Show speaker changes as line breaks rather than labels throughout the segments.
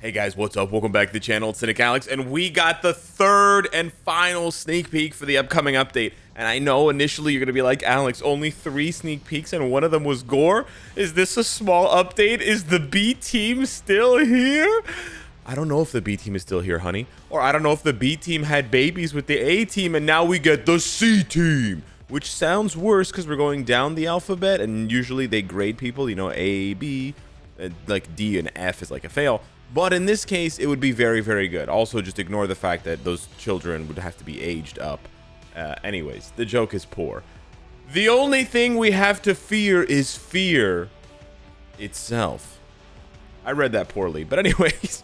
Hey guys, what's up? Welcome back to the channel. It's Cynicalex, and we got the third and final sneak peek for the upcoming update. And I know initially you're gonna be like, Alex, only 3 sneak peeks and one of them was gore? Is this a small update? Is the B team still here? I don't know if the B team is still here, honey. Or I don't know if the B team had babies with the A team and now we get the C team. Which sounds worse because we're going down the alphabet and usually they grade people, you know, A, B, and like D and F is like a fail. But in this case, it would be very, very good. Also, just ignore the fact that those children would have to be aged up. Anyways, the joke is poor. The only thing we have to fear is fear itself. I read that poorly. But anyways,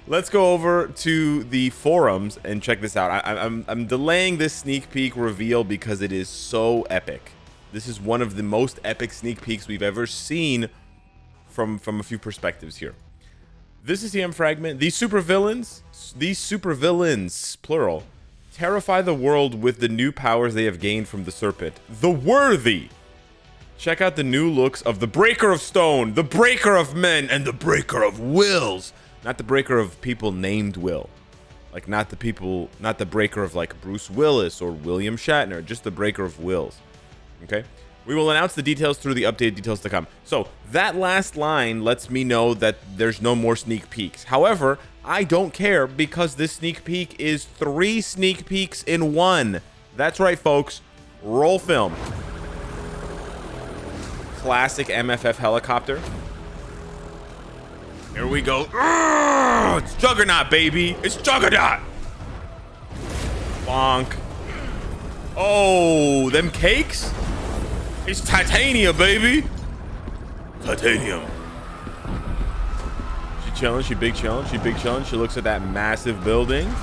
let's go over to the forums and check this out. I'm delaying this sneak peek reveal because it is so epic. This is one of the most epic sneak peeks we've ever seen from a few perspectives here. This is the M fragment. These supervillains, plural, terrify the world with the new powers they have gained from the serpent. The worthy. Check out the new looks of the Breaker of Stone, the Breaker of Men, and the Breaker of Wills. Not the breaker of people named Will. Like not the breaker of like Bruce Willis or William Shatner, just the breaker of wills. Okay? We will announce the details through the updated details to come. So that last line lets me know that there's no more sneak peeks. However, I don't care because this sneak peek is 3 sneak peeks in 1. That's right, folks. Roll film. Classic MFF helicopter. Here we go. Urgh! It's Juggernaut, baby. It's Juggernaut. Bonk. Oh, them cakes? It's Titania, baby. Titanium. She chilling. She big chilling. She big chilling. She looks at that massive building.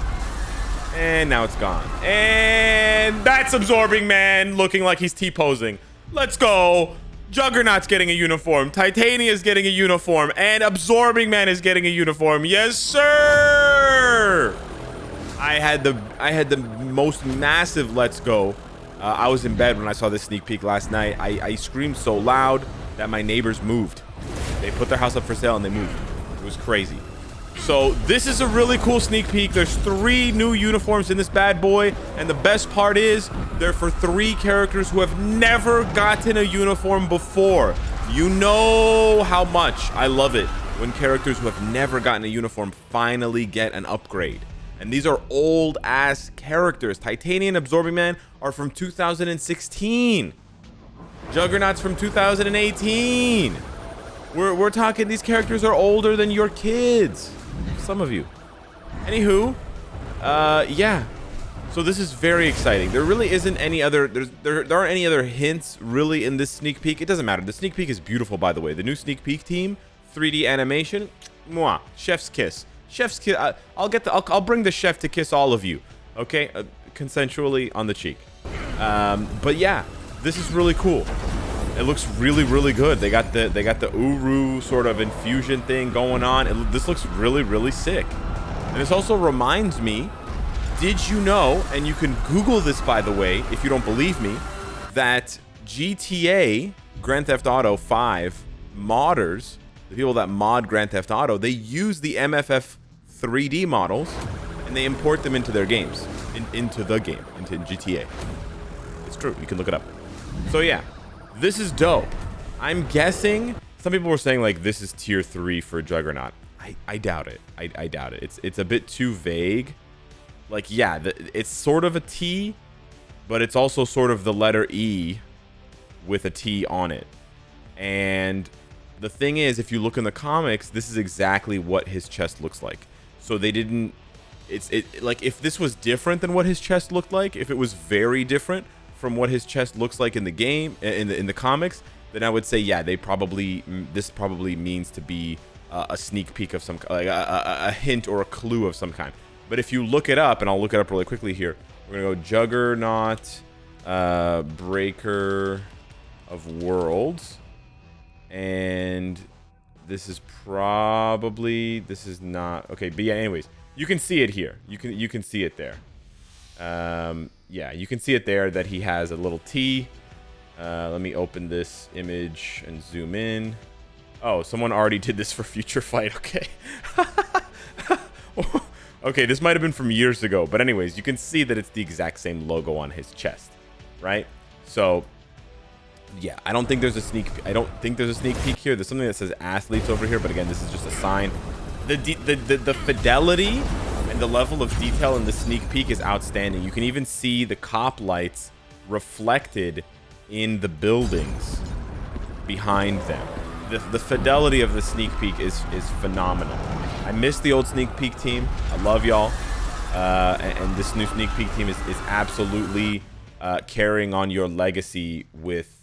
And now it's gone. And that's Absorbing Man looking like he's T-posing. Let's go. Juggernaut's getting a uniform. Titania's getting a uniform. And Absorbing Man is getting a uniform. Yes, sir. I had the most massive let's go. I was in bed when I saw this sneak peek last night. I screamed so loud that my neighbors moved. They put their house up for sale and they moved. It was crazy. So this is a really cool sneak peek. There's 3 new uniforms in this bad boy. And the best part is they're for 3 characters who have never gotten a uniform before. You know how much I love it when characters who have never gotten a uniform finally get an upgrade. And these are old ass characters. Titania and Absorbing Man are from 2016. Juggernaut's from 2018. We're talking these characters are older than your kids. Some of you. Anywho, yeah. So this is very exciting. There really isn't any other there aren't any other hints really in this sneak peek. It doesn't matter. The sneak peek is beautiful, by the way. The new sneak peek team, 3D animation, mwah, chef's kiss. Chef's kiss. I'll bring the chef to kiss all of you, okay, consensually on the cheek. But yeah, this is really cool. It looks really, really good. They got the Uru sort of infusion thing going on. This looks really, really sick. And this also reminds me. Did you know? And you can Google this, by the way, if you don't believe me, that GTA Grand Theft Auto 5 modders, the people that mod Grand Theft Auto, they use the MFF 3D models and they import them into their games, into GTA. It's true. You can look it up. So yeah, this is dope. I'm guessing some people were saying like this is tier 3 for Juggernaut. I doubt it. I doubt it. It's a bit too vague. Like yeah, it's sort of a T, but it's also sort of the letter E with a T on it. And the thing is, if you look in the comics, this is exactly what his chest looks like. So they didn't. Like if this was different than what his chest looked like, if it was very different from what his chest looks like in the game, in the comics, then I would say yeah, this probably means to be a sneak peek of some like a hint or a clue of some kind. But if you look it up, and I'll look it up really quickly here, we're gonna go Juggernaut, Breaker of Worlds. And this is not okay, but yeah, anyways, you can see it here. You can see it there. Yeah, you can see it there that he has a little T. Let me open this image and zoom in. Oh, someone already did this for Future Fight. Okay. Okay, this might have been from years ago. But anyways, you can see that it's the exact same logo on his chest, right? So, yeah, I don't think there's a sneak peek here. There's something that says athletes over here. But again, this is just a sign. The fidelity and the level of detail in the sneak peek is outstanding. You can even see the cop lights reflected in the buildings behind them. The fidelity of the sneak peek is phenomenal. I miss the old sneak peek team. I love y'all. And this new sneak peek team is absolutely carrying on your legacy with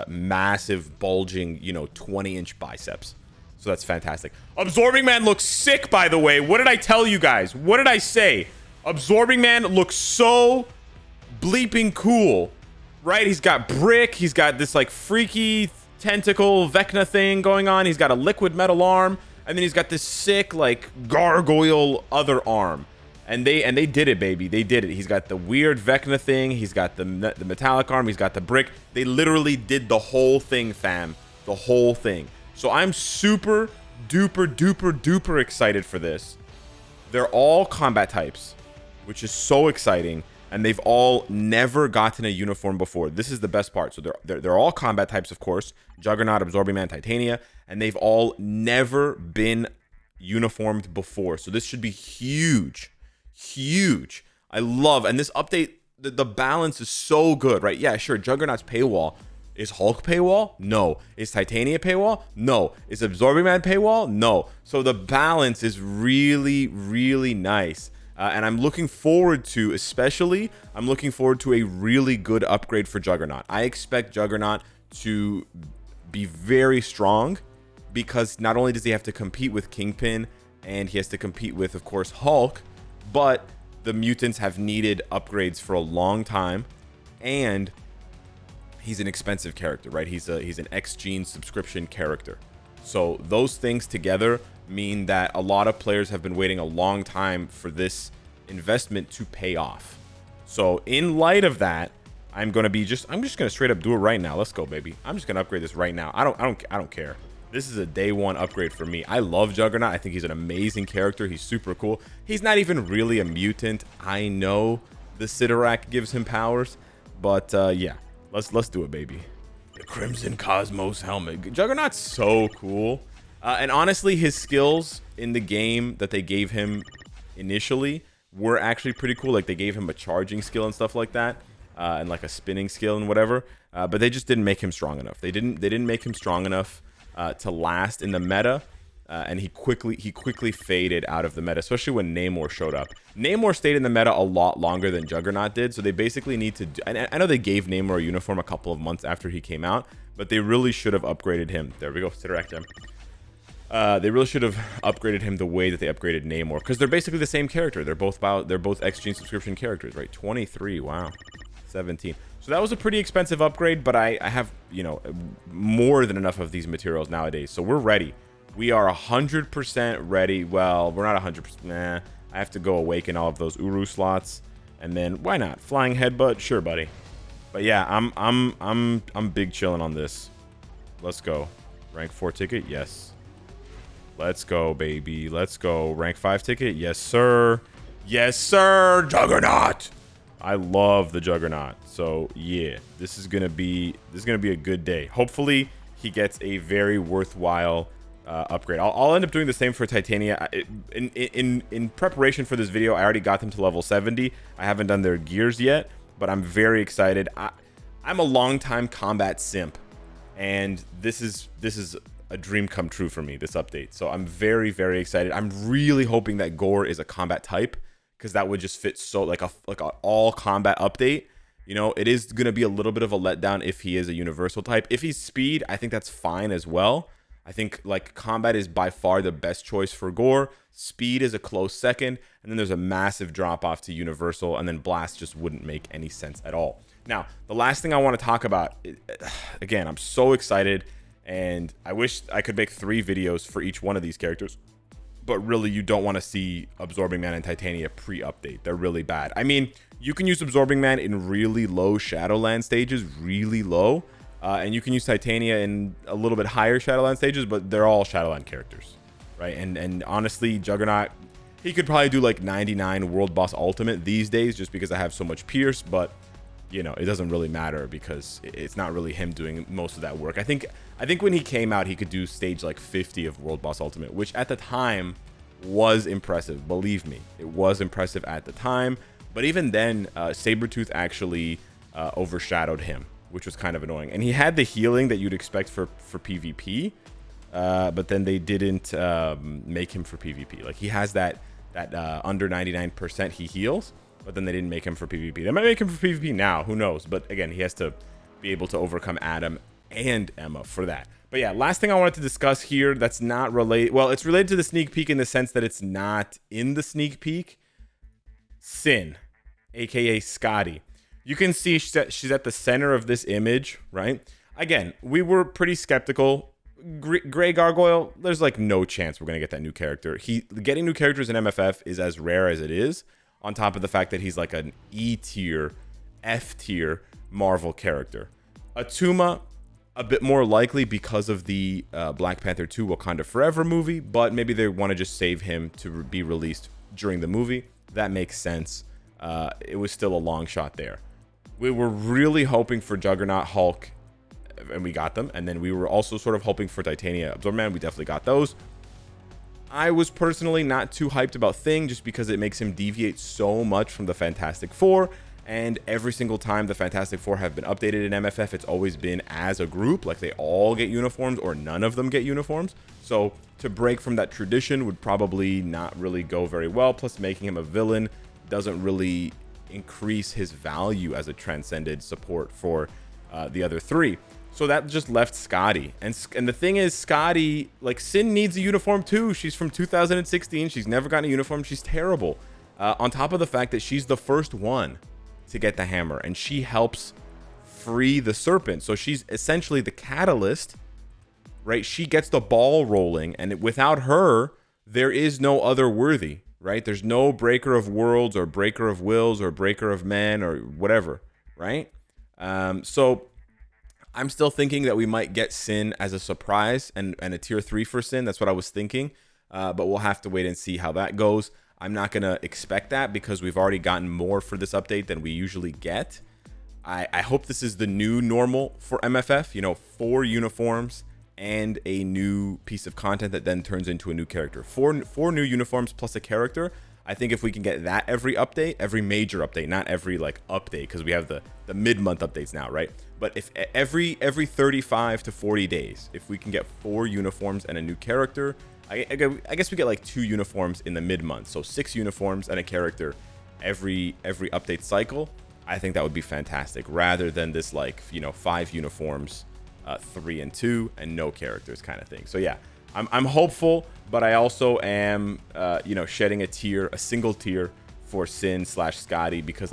massive, bulging, 20-inch biceps. So that's fantastic. Absorbing Man looks sick, by the way. What did I tell you guys? What did I say? Absorbing Man looks so bleeping cool, right? He's got brick. He's got this like freaky tentacle Vecna thing going on. He's got a liquid metal arm, and then he's got this sick like gargoyle other arm. And they did it, baby. They did it. He's got the weird Vecna thing. He's got the metallic arm. He's got the brick. They literally did the whole thing, fam. The whole thing. So I'm super duper excited for this. They're all combat types, which is so exciting, and they've all never gotten a uniform before. This is the best part. So they're all combat types, of course. Juggernaut, Absorbing Man, Titania, and they've all never been uniformed before. So this should be huge. Huge. I love, and this update, the balance is so good, right? Yeah, sure, Juggernaut's paywall. Is Hulk paywall? No. Is Titania paywall? No. Is Absorbing Man paywall? No. So the balance is really nice. And I'm looking forward to, I'm looking forward to a really good upgrade for Juggernaut. I expect Juggernaut to be very strong because not only does he have to compete with Kingpin and he has to compete with, of course, Hulk, but the mutants have needed upgrades for a long time, and he's an expensive character, right? He's an X-Gene subscription character. So those things together mean that a lot of players have been waiting a long time for this investment to pay off. So in light of that, I'm just gonna straight up do it right now. Let's go, baby. I'm just gonna upgrade this right now. I don't care. This is a day one upgrade for me. I love Juggernaut. I think he's an amazing character. He's super cool. He's not even really a mutant. I know the Cynicalex gives him powers, but yeah. Let's do it, baby. The Crimson Cosmos helmet. Juggernaut's so cool. And honestly, his skills in the game that they gave him initially were actually pretty cool. Like, they gave him a charging skill and stuff like that, and like a spinning skill and whatever. But they just didn't make him strong enough. They didn't make him strong enough to last in the meta. And he quickly faded out of the meta, especially when Namor showed up. Namor stayed in the meta a lot longer than Juggernaut did, so they basically need to do, and I know they gave Namor a uniform a couple of months after he came out, but they really should have upgraded him. There we go, Cynicalex him. They really should have upgraded him the way that they upgraded Namor, because they're basically the same character. They're both X-Gene subscription characters, right? 23, wow, 17. So that was a pretty expensive upgrade, but I have, more than enough of these materials nowadays, so we're ready. We are 100% ready. Well, we're not 100%. Nah, I have to go awaken all of those Uru slots, and then why not? Flying headbutt, sure, buddy. But yeah, I'm big chilling on this. Let's go. Rank 4 ticket, yes. Let's go, baby. Let's go. Rank 5 ticket, yes, sir. Yes, sir. Juggernaut. I love the Juggernaut. So yeah, this is gonna be a good day. Hopefully, he gets a very worthwhile upgrade. I'll end up doing the same for Titania. In preparation for this video, I already got them to level 70. I haven't done their gears yet, but I'm very excited. I'm a longtime combat simp, and this is a dream come true for me, this update. So I'm very excited. I'm really hoping that Gore is a combat type, because that would just fit so like a all combat update. It is gonna be a little bit of a letdown if he is a universal type. If he's speed, I think that's fine as well. I think like combat is by far the best choice for Gore. Speed is a close second, and then there's a massive drop off to universal, and then blast just wouldn't make any sense at all. Now, the last thing I want to talk about, again, I'm so excited, and I wish I could make 3 videos for each one of these characters, but really you don't want to see Absorbing Man and Titania pre-update. They're really bad. I mean, you can use Absorbing Man in really low Shadowland stages, really low, And you can use Titania in a little bit higher Shadowland stages, but they're all Shadowland characters, right? And honestly, Juggernaut, he could probably do like 99 World Boss Ultimate these days just because I have so much Pierce, but you know, it doesn't really matter because it's not really him doing most of that work. I think when he came out, he could do stage like 50 of World Boss Ultimate, which at the time was impressive. Believe me, it was impressive at the time. But even then, Sabretooth actually overshadowed him, which was kind of annoying. And he had the healing that you'd expect for PvP, but then they didn't make him for PvP. Like he has that under 99% he heals, but then they didn't make him for PvP. They might make him for PvP now, who knows? But again, he has to be able to overcome Adam and Emma for that. But yeah, last thing I wanted to discuss here that's not related. Well, it's related to the sneak peek in the sense that it's not in the sneak peek. Sin, aka Scotty. You can see she's at the center of this image, right? Again, we were pretty skeptical. Gray Gargoyle, there's like no chance we're going to get that new character. Getting new characters in MFF is as rare as it is, on top of the fact that he's like an E tier, F tier Marvel character. Atuma, a bit more likely because of the Black Panther 2 Wakanda Forever movie, but maybe they want to just save him to be released during the movie. That makes sense. It was still a long shot there. We were really hoping for Juggernaut, Hulk, and we got them. And then we were also sort of hoping for Titania, Absorbman. We definitely got those. I was personally not too hyped about Thing just because it makes him deviate so much from the Fantastic Four. And every single time the Fantastic Four have been updated in MFF, it's always been as a group. Like they all get uniforms or none of them get uniforms. So to break from that tradition would probably not really go very well. Plus making him a villain doesn't really increase his value as a transcended support for the other three. So that just left Scotty. And the thing is, Scotty, like, Sin needs a uniform too. She's from 2016. She's never gotten a uniform. She's terrible. On top of the fact that she's the first one to get the hammer. And she helps free the serpent. So she's essentially the catalyst, right? She gets the ball rolling. And without her, there is no other worthy, right? There's no breaker of worlds or breaker of wills or breaker of men or whatever, right? So I'm still thinking that we might get Sin as a surprise and a tier 3 for Sin. That's what I was thinking. But we'll have to wait and see how that goes. I'm not going to expect that because we've already gotten more for this update than we usually get. I hope this is the new normal for MFF. You know, 4 uniforms and a new piece of content that then turns into a new character. Four new uniforms plus a character. I think if we can get that every update, every major update, not every like update, because we have the mid-month updates now, right? But if every 35 to 40 days, if we can get 4 uniforms and a new character, I guess we get like 2 uniforms in the mid-month. So 6 uniforms and a character every update cycle. I think that would be fantastic rather than this like, you know, 5 uniforms, 3 and 2 and no characters kind of thing. So yeah, I'm hopeful, but I also am, you know, shedding a single tier for Sin / Scotty because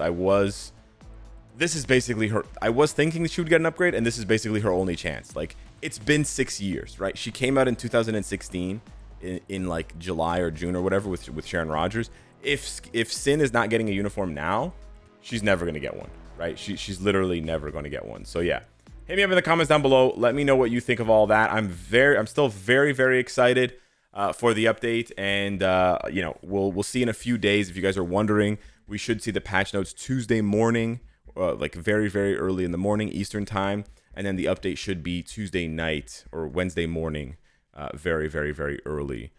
this is basically her. I was thinking that she would get an upgrade, and this is basically her only chance. Like, it's been 6 years, right? She came out in 2016 in like July or June or whatever with Sharon Rogers. If Sin is not getting a uniform now, she's never going to get one, right? She's literally never going to get one. So yeah, hit me up in the comments down below. Let me know what you think of all that. I'm still very, very excited for the update, and you know, we'll see in a few days. If you guys are wondering, we should see the patch notes Tuesday morning, like very, very early in the morning Eastern time, and then the update should be Tuesday night or Wednesday morning, very, very, very early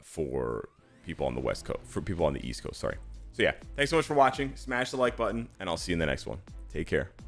for people on the West Coast, for people on the East Coast. Sorry. So yeah, thanks so much for watching. Smash the like button, and I'll see you in the next one. Take care.